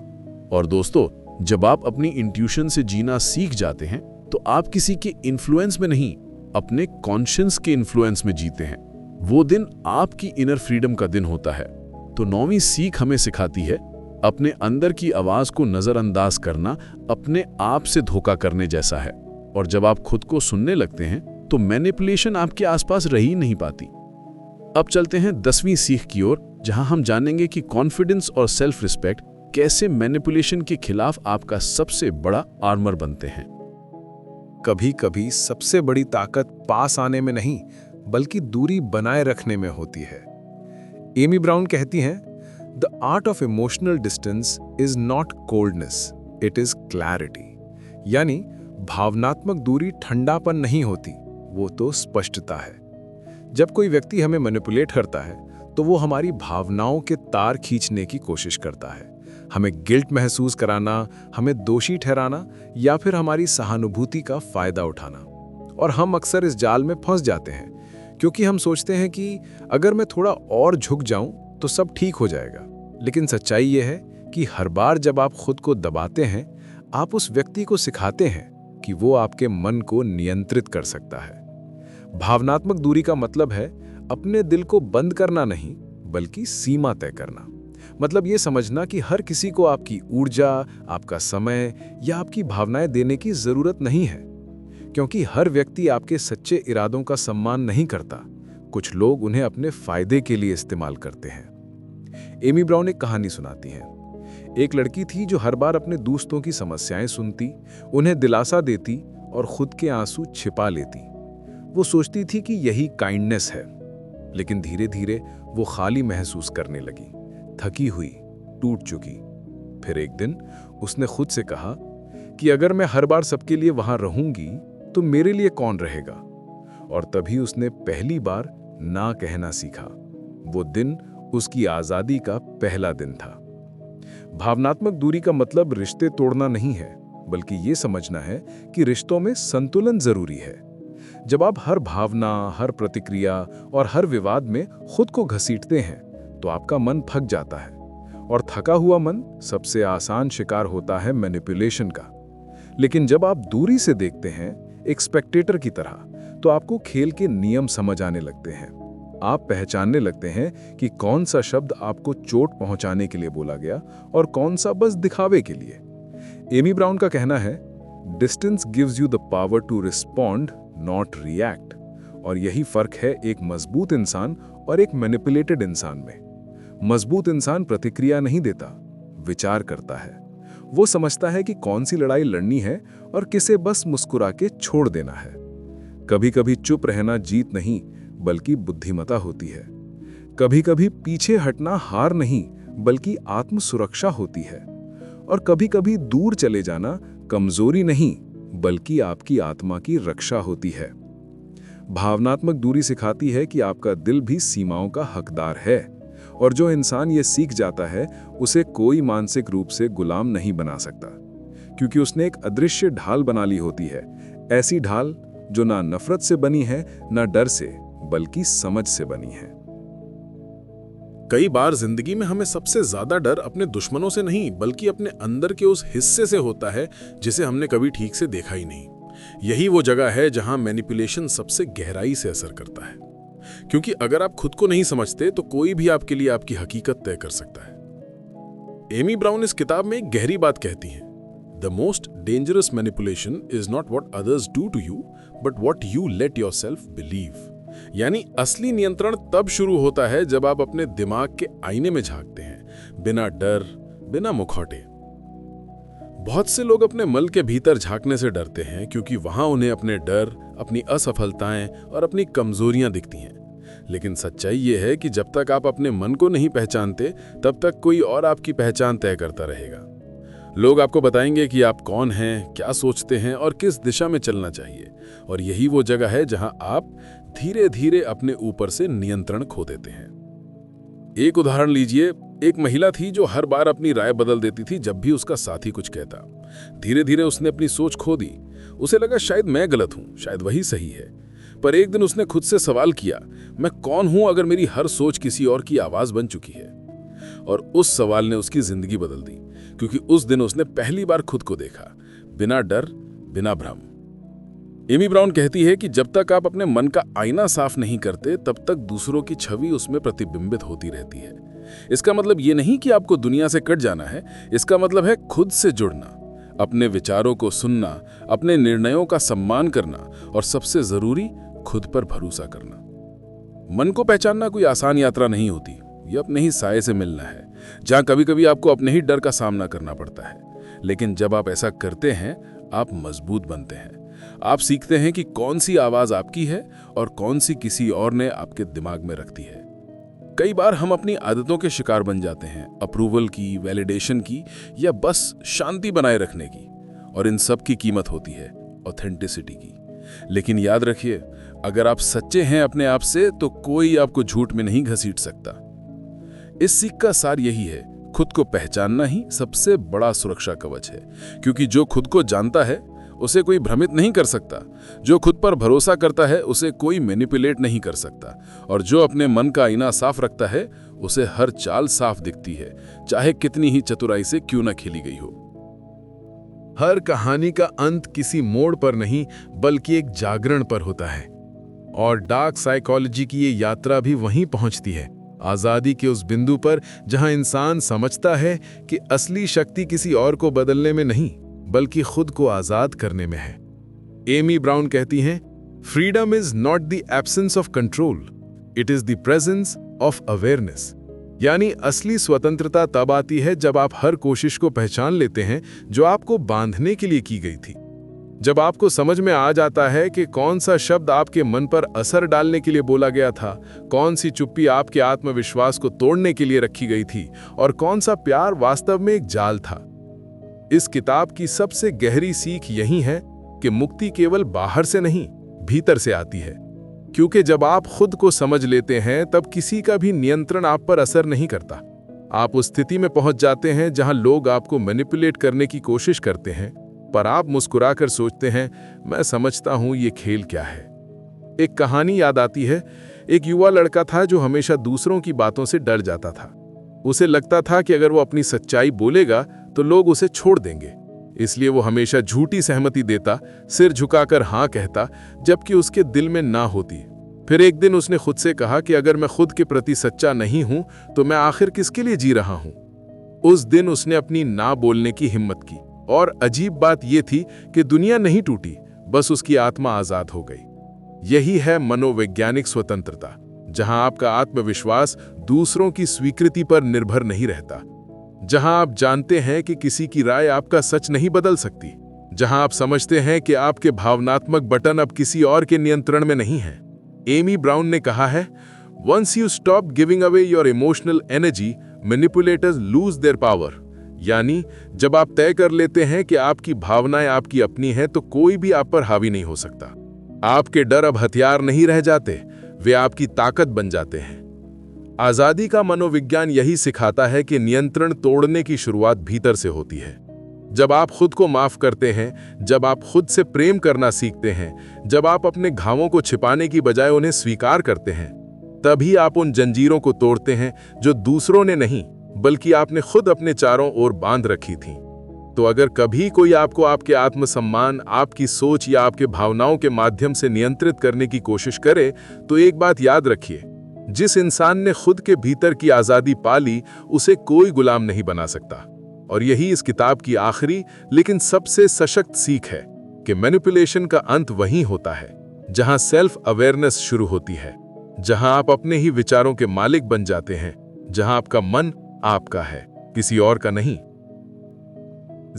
और दोस्तों, जब आप अपनी इंट्यूशन से जीना सीख जाते हैं तो आप किसी के इन्फ्लुएंस में नहीं, अपने कॉन्शियंस के इन्फ्लुएंस में जीते हैं। वो दिन आपकी इनर फ्रीडम का दिन होता है। तो 9वीं सीख हमें सिखाती है, अपने अंदर की आवाज को नजरअंदाज करना अपने आप से धोखा करने जैसा है। और जब आप खुद को सुनने लगते हैं तो मैनिपुलेशन आपके आसपास रह ही नहीं पाती। अब चलते हैं 10वीं सीख की ओर, जहां हम जानेंगे कि कॉन्फिडेंस और सेल्फ रिस्पेक्ट कैसे मैनिपुलेशन के खिलाफ आपका सबसे बड़ा आर्मर बनते हैं। कभी कभी सबसे बड़ी ताकत पास आने में नहीं, बल्कि दूरी बनाए रखने में होती है। एमी ब्राउन कहती हैं, the art of emotional distance is not coldness, it is clarity. यानी भावनात्मक दूरी ठंडापन नहीं होती, वो तो स्पष्टता है। जब कोई व्यक्ति हमें मैनिपुलेट करता है तो वो हमारी भावनाओं के तार खींचने की कोशिश करता है, हमें गिल्ट महसूस कराना, हमें दोषी ठहराना या फिर हमारी सहानुभूति का फायदा उठाना। और हम अक्सर इस जाल में फंस जाते हैं क्योंकि हम सोचते हैं कि अगर मैं थोड़ा और झुक जाऊं तो सब ठीक हो जाएगा। लेकिन सच्चाई यह है कि हर बार जब आप खुद को दबाते हैं, आप उस व्यक्ति को सिखाते हैं कि वो आपके मन को नियंत्रित कर सकता है। भावनात्मक दूरी का मतलब है अपने दिल को बंद करना नहीं, बल्कि सीमा तय करना। मतलब ये समझना कि हर किसी को आपकी ऊर्जा, आपका समय या आपकी भावनाएं देने की जरूरत नहीं है, क्योंकि हर व्यक्ति आपके सच्चे इरादों का सम्मान नहीं करता। कुछ लोग उन्हें अपने फायदे के लिए इस्तेमाल करते हैं। एमी ब्राउन एक कहानी सुनाती हैं। एक लड़की थी जो हर बार अपने दोस्तों की समस्याएं सुनती, उन्हें दिलासा देती और खुद के आंसू छिपा लेती। वो सोचती थी कि यही काइंडनेस है, लेकिन धीरे धीरे वो खाली महसूस करने लगी, थकी हुई, टूट चुकी। फिर एक दिन उसने खुद से कहा कि अगर मैं हर बार सबके लिए वहां रहूंगी तो मेरे लिए कौन रहेगा। और तभी उसने पहली बार ना कहना सीखा। वो दिन उसकी आज़ादी का पहला दिन था। भावनात्मक दूरी का मतलब रिश्ते तोड़ना नहीं है, बल्कि ये समझना है कि रिश्तों में संतुलन जरूरी है। जब आप हर भावना, हर प्रतिक्रिया और हर विवाद में खुद को घसीटते हैं, तो आपका मन थक जाता है, और थका हुआ मन सबसे आसान शिकार होता है मैनिपुलेशन का। लेकिन जब आप दूरी से देखते हैं, एक स्पेक्टेटर की तरह, तो आपको खेल के नियम समझ आने लगते हैं। आप पहचानने लगते हैं कि कौन सा शब्द आपको चोट पहुंचाने के लिए बोला गया और कौन सा बस दिखावे के लिए। एमी ब्राउन का कहना है, distance gives you the power to respond, not react. और यही फर्क है एक मजबूत इंसान और एक मैनिपुलेटेड इंसान में। मजबूत इंसान प्रतिक्रिया नहीं देता, विचार करता है। वो समझता है कि कौन सी लड़ाई लड़नी है और किसे बस मुस्कुरा के छोड़ देना है। कभी-कभी चुप रहना जीत नहीं, बल्कि बुद्धिमता होती है। कभी-कभी पीछे हटना हार नहीं, बल्कि आत्म सुरक्षा होती है। और कभी-कभी दूर चले जाना कमजोरी नहीं, बल्कि आपकी आत्मा की रक्षा होती है। भावनात्मक दूरी सिखाती है कि आपका दिल भी सीमाओं का हकदार है, और जो इंसान ये सीख जाता है, उसे कोई मानसिक रूप से गुलाम नहीं बना सकता, क्योंकि उसने एक अदृश्य ढाल बना ली होती है। ऐसी ढाल जो ना नफरत से बनी है, ना डर से, बल्कि समझ से बनी है। कई बार जिंदगी में हमें सबसे ज्यादा डर अपने दुश्मनों से नहीं, बल्कि अपने अंदर के उस हिस्से से होता है जिसे हमने कभी ठीक से देखा ही नहीं। यही वो जगह है जहां मैनिपुलेशन सबसे गहराई से असर करता है, क्योंकि अगर आप खुद को नहीं समझते तो कोई भी आपके लिए आपकी हकीकत तय कर सकता है। एमी ब्राउन इस किताब में एक गहरी बात कहती हैं, the most dangerous manipulation is not what others do to you, but what you let yourself believe. यानी असली नियंत्रण तब शुरू होता है जब आप अपने दिमाग के आईने में झांकते हैं, बिना डर, बिना मुखौटे। बहुत से लोग अपने मन के भीतर झांकने से डरते हैं, क्योंकि वहां उन्हें अपने डर, अपनी असफलताएं और अपनी कमजोरियां दिखती हैं। लेकिन सच्चाई ये है कि जब तक आप अपने मन को नहीं पहचानते, तब तक कोई और आपकी पहचान तय करता रहेगा। लोग आपको बताएंगे कि आप कौन हैं, क्या सोचते हैं और किस दिशा में चलना चाहिए, और यही वो जगह है जहां आप धीरे धीरे अपने ऊपर से नियंत्रण खो देते हैं। एक उदाहरण लीजिए, एक महिला थी जो हर बार अपनी राय बदल देती थी जब भी उसका साथी कुछ कहता। धीरे धीरे उसने अपनी सोच खो दी। उसे लगा शायद मैं गलत हूं, शायद वही सही है। पर एक दिन उसने खुद से सवाल किया, मैं कौन हूं अगर मेरी हर सोच किसी और की आवाज बन चुकी है? और उस सवाल ने उसकी जिंदगी बदल दी, क्योंकि उस दिन उसने पहली बार खुद को देखा, बिना डर, बिना भ्रम। एमी ब्राउन कहती है कि जब तक आप अपने मन का आईना साफ नहीं करते, तब तक दूसरों की छवि उसमें प्रतिबिंबित होती रहती है। इसका मतलब ये नहीं कि आपको दुनिया से कट जाना है, इसका मतलब है खुद से जुड़ना, अपने विचारों को सुनना, अपने निर्णयों का सम्मान करना, और सबसे जरूरी, खुद पर भरोसा करना। मन को पहचानना कोई आसान यात्रा नहीं होती। ये अपने ही साये से मिलना है, जहां कभी कभी आपको अपने ही डर का सामना करना पड़ता है। लेकिन जब आप ऐसा करते हैं, आप मजबूत बनते हैं। आप सीखते हैं कि कौन सी आवाज आपकी है और कौन सी किसी और ने आपके दिमाग में रख दी है। कई बार हम अपनी आदतों के शिकार बन जाते हैं, अप्रूवल की, वैलिडेशन की, या बस शांति बनाए रखने की, और इन सब की कीमत होती है ऑथेंटिसिटी की। लेकिन याद रखिए, अगर आप सच्चे हैं अपने आप से, तो कोई आपको झूठ में नहीं घसीट सकता। इस सीख का सार यही है, खुद को पहचानना ही सबसे बड़ा सुरक्षा कवच है, क्योंकि जो खुद को जानता है उसे कोई भ्रमित नहीं कर सकता। जो खुद पर भरोसा करता है उसे कोई मैनिपुलेट नहीं कर सकता, और जो अपने मन का आईना साफ रखता है उसे हर चाल साफ दिखती है, चाहे कितनी ही चतुराई से क्यों न खेली गई हो। हर कहानी का अंत किसी मोड़ पर नहीं, बल्कि एक जागरण पर होता है, और डार्क साइकोलॉजी की ये यात्रा भी वहीं पहुंचती है, आजादी के उस बिंदु पर जहां इंसान समझता है कि असली शक्ति किसी और को बदलने में नहीं, बल्कि खुद को आजाद करने में है। एमी ब्राउन कहती हैं, freedom is not the absence of control, it is the presence of awareness. यानी असली स्वतंत्रता तब आती है जब आप हर कोशिश को पहचान लेते हैं जो आपको बांधने के लिए की गई थी। जब आपको समझ में आ जाता है कि कौन सा शब्द आपके मन पर असर डालने के लिए बोला गया था, कौन सी चुप्पी आपके आत्मविश्वास को तोड़ने के लिए रखी गई थी, और कौन सा प्यार वास्तव में एक जाल था। इस किताब की सबसे गहरी सीख यही है कि मुक्ति केवल बाहर से नहीं, भीतर से आती है। क्योंकि जब आप खुद को समझ लेते हैं तब किसी का भी नियंत्रण आप पर असर नहीं करता। आप उस स्थिति में पहुंच जाते हैं जहां लोग आपको मैनिपुलेट करने की कोशिश करते हैं, पर आप मुस्कुराकर सोचते हैं, मैं समझता हूं ये खेल क्या है। एक कहानी याद आती है। एक युवा लड़का था जो हमेशा दूसरों की बातों से डर जाता था। उसे लगता था कि अगर वो अपनी सच्चाई बोलेगा तो लोग उसे छोड़ देंगे, इसलिए वो हमेशा झूठी सहमति देता, सिर झुकाकर हाँ कहता, जबकि उसके दिल में ना होती। फिर एक दिन उसने खुद से कहा कि अगर मैं खुद के प्रति सच्चा नहीं हूं तो मैं आखिर किसके लिए जी रहा हूं। उस दिन उसने अपनी ना बोलने की हिम्मत की, और अजीब बात यह थी कि दुनिया नहीं टूटी, बस उसकी आत्मा आजाद हो गई। यही है मनोवैज्ञानिक स्वतंत्रता, जहां आपका आत्मविश्वास दूसरों की स्वीकृति पर निर्भर नहीं रहता, जहां आप जानते हैं कि किसी की राय आपका सच नहीं बदल सकती, जहां आप समझते हैं कि आपके भावनात्मक बटन अब किसी और के नियंत्रण में नहीं हैं। एमी ब्राउन ने कहा है, once you stop giving away your emotional energy, manipulators lose their power. यानी जब आप तय कर लेते हैं कि आपकी भावनाएं आपकी अपनी हैं तो कोई भी आप पर हावी नहीं हो सकता। आपके डर अब हथियार नहीं रह जाते, वे आपकी ताकत बन जाते हैं। आजादी का मनोविज्ञान यही सिखाता है कि नियंत्रण तोड़ने की शुरुआत भीतर से होती है। जब आप खुद को माफ करते हैं, जब आप खुद से प्रेम करना सीखते हैं, जब आप अपने घावों को छिपाने की बजाय उन्हें स्वीकार करते हैं, तभी आप उन जंजीरों को तोड़ते हैं जो दूसरों ने नहीं बल्कि आपने खुद अपने चारों ओर बांध रखी थी। तो अगर कभी कोई आपको आपके आत्मसम्मान, आपकी सोच या आपके भावनाओं के माध्यम से नियंत्रित करने की कोशिश करे, तो एक बात याद रखिए, जिस इंसान ने खुद के भीतर की आजादी पाली, उसे कोई गुलाम नहीं बना सकता। और यही इस किताब की आखिरी लेकिन सबसे सशक्त सीख है कि मैनिपुलेशन का अंत वहीं होता है जहां सेल्फ अवेयरनेस शुरू होती है, जहां आप अपने ही विचारों के मालिक बन जाते हैं, जहां आपका मन आपका है, किसी और का नहीं।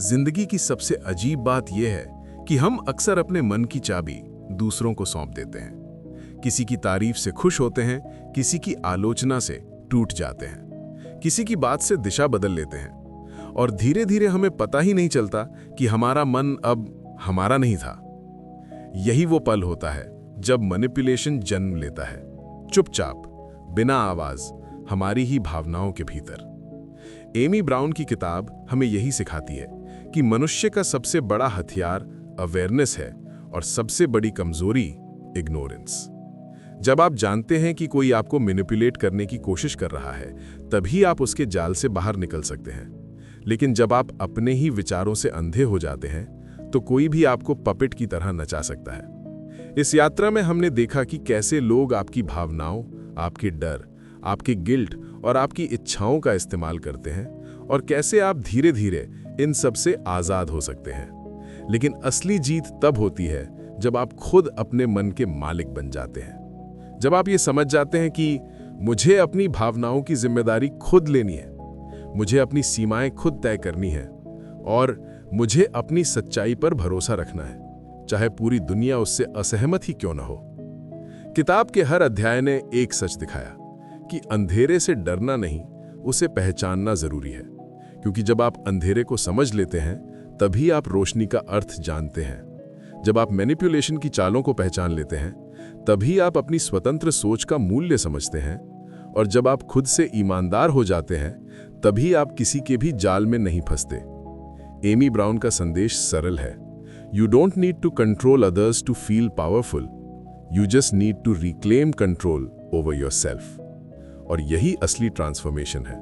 जिंदगी की सबसे अजीब बात यह है कि हम अक्सर अपने मन की चाबी दूसरों को सौंप देते हैं। किसी की तारीफ से खुश होते हैं, किसी की आलोचना से टूट जाते हैं, किसी की बात से दिशा बदल लेते हैं, और धीरे धीरे हमें पता ही नहीं चलता कि हमारा मन अब हमारा नहीं था। यही वो पल होता है जब मैनिपुलेशन जन्म लेता है, चुपचाप, बिना आवाज, हमारी ही भावनाओं के भीतर। एमी ब्राउन की किताब हमें यही सिखाती है कि मनुष्य का सबसे बड़ा हथियार अवेयरनेस है और सबसे बड़ी कमजोरी इग्नोरेंस। जब आप जानते हैं कि कोई आपको मैनिपुलेट करने की कोशिश कर रहा है, तभी आप उसके जाल से बाहर निकल सकते हैं। लेकिन जब आप अपने ही विचारों से अंधे हो जाते हैं, तो कोई भी आपको पपेट की तरह नचा सकता है। इस यात्रा में हमने देखा कि कैसे लोग आपकी भावनाओं, आपके डर, आपके गिल्ट और आपकी इच्छाओं का इस्तेमाल करते हैं, और कैसे आप धीरे धीरे इन सब से आजाद हो सकते हैं। लेकिन असली जीत तब होती है जब आप खुद अपने मन के मालिक बन जाते हैं, जब आप ये समझ जाते हैं कि मुझे अपनी भावनाओं की जिम्मेदारी खुद लेनी है, मुझे अपनी सीमाएं खुद तय करनी है, और मुझे अपनी सच्चाई पर भरोसा रखना है, चाहे पूरी दुनिया उससे असहमत ही क्यों न हो। किताब के हर अध्याय ने एक सच दिखाया कि अंधेरे से डरना नहीं, उसे पहचानना जरूरी है, क्योंकि जब आप अंधेरे को समझ लेते हैं, तभी आप रोशनी का अर्थ जानते हैं। जब आप मैनिपुलेशन की चालों को पहचान लेते हैं, तभी आप अपनी स्वतंत्र सोच का मूल्य समझते हैं, और जब आप खुद से ईमानदार हो जाते हैं, तभी आप किसी के भी जाल में नहीं फंसते। एमी ब्राउन का संदेश सरल है, you don't need to control others to feel powerful, you just need to reclaim control over yourself. और यही असली ट्रांसफॉर्मेशन है,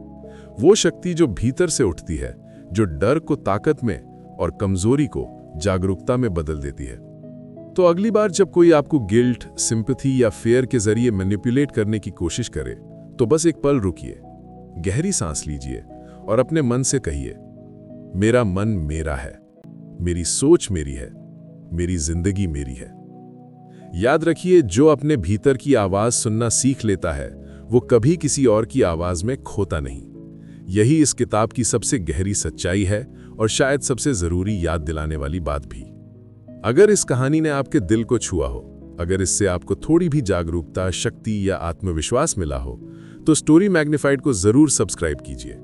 वो शक्ति जो भीतर से उठती है, जो डर को ताकत में और कमजोरी को जागरूकता में बदल देती है। तो अगली बार जब कोई आपको गिल्ट, सिंपैथी या फेयर के जरिए मैनिपुलेट करने की कोशिश करे, तो बस एक पल रुकिए, गहरी सांस लीजिए और अपने मन से कहिए, मेरा मन मेरा है, मेरी सोच मेरी है, मेरी जिंदगी मेरी है। याद रखिए, जो अपने भीतर की आवाज सुनना सीख लेता है, वो कभी किसी और की आवाज में खोता नहीं। यही इस किताब की सबसे गहरी सच्चाई है, और शायद सबसे जरूरी याद दिलाने वाली बात भी। अगर इस कहानी ने आपके दिल को छुआ हो, अगर इससे आपको थोड़ी भी जागरूकता, शक्ति या आत्मविश्वास मिला हो, तो स्टोरी मैग्नीफाइड को जरूर सब्सक्राइब कीजिए,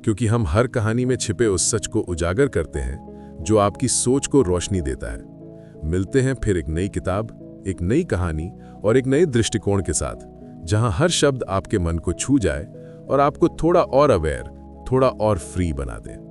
क्योंकि हम हर कहानी में छिपे उस सच को उजागर करते हैं जो आपकी सोच को रोशनी देता है। मिलते हैं फिर एक नई किताब, एक नई कहानी और एक नए दृष्टिकोण के साथ, जहां हर शब्द आपके मन को छू जाए और आपको थोड़ा और अवेयर, थोड़ा और फ्री बना दे।